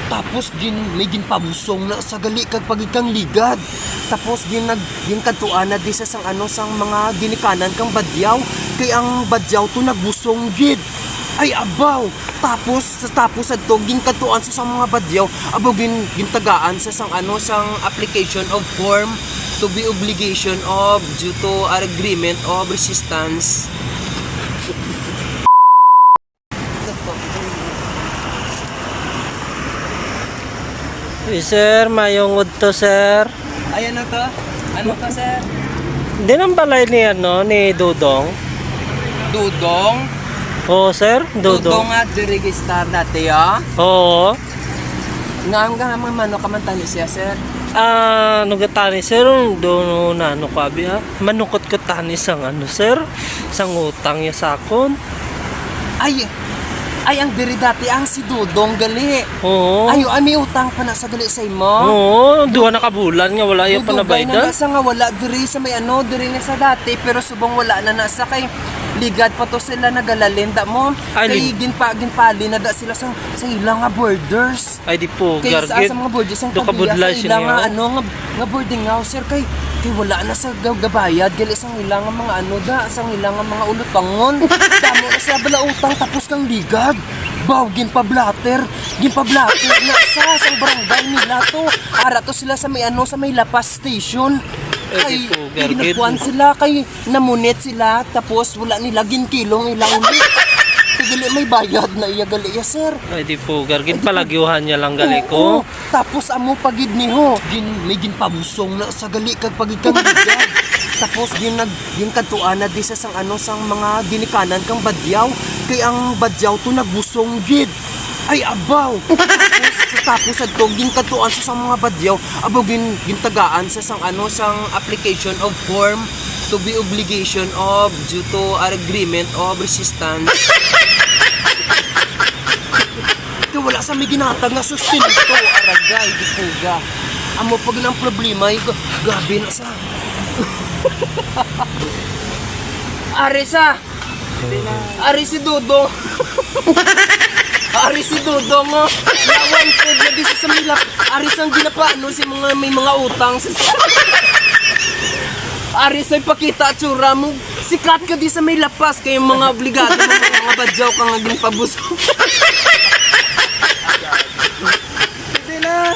Tapos may ginpabusong na sa gali kag pagikang ligad. Tapos ginkantuan na di sa sang mga ginikanan kang badyaw. Kay ang badyaw to nagbusong gid. Ay abaw. Tapos adto ginkantuan sa sang mga badyaw, abaw gintagaan sa sang application of form to be obligation of due to agreement of resistance. Sir, mayong to, sir. Ay ano to? Ano to, sir? Hindi nang balay ni Dudong. Dudong? Oo, sir, Dudong. Dudong nga diregistar dati, ya? Oo. Nga mano kamantani siya, sir? Nugatani, sir, doon na, kabi, ha? Manukot ko tani sang sir? Sang utang niya sa akon. Ay, ang diri dati ang si Dudong gali. Oo. Ay may utang pa na sa gali sa imo. Oo, duha na kabulan nga wala yung panabaydan. Na nasa nga wala diri sa may diri na sa dati pero subong wala na nasa kay ligad pa to sila nagalalin da mo. Kay ginpali na da sila sa ilang nga borders. Ay di po, kay gargid. Sa mga borders ang kabudlay sa ilang nga boarding house sir kay wala na sa gabayad gali sang ilang nga mga sang ilang nga mga ulutangon. Damo na sila bala utang tapos kang ligad. Baw, ginpablatter na sa barangay nila to. Ara to sila sa may Lapas Station. Ay, ginakuan sila, kay namunit sila, tapos wala nila ginkilong ilang ulit. Gali may bayad na iya gali ya, sir. Ay di po, gargin palagyuhan niya lang gali ko. Tapos amo pagid niho, may ginpabusong na sa gali kag pagikang ligad. Tapos ginkantuan na di sa sang mga ginikanan kang badyaw. Kay ang badyaw to nagbusong gid. Ay abaw. Tapos adto ginkantuan sa sang mga badyaw, abaw gintagaan sa sang application of form to be obligation of due to agreement of resistance. Kaya wala sa may ginatag nga sustento, aragay, dipuga. Amo pag ng problema, gabi na sa. Ari si Dudong. Ari si Dudong, oh. Lawan po na di sa milap. Ari sang ginapano si may mga utang sa Ari sa'y pakita at tsura mo. Sikat ka di sa may lapas kayong mga obligado mga badyaw kang naging pabuso. Hindi na.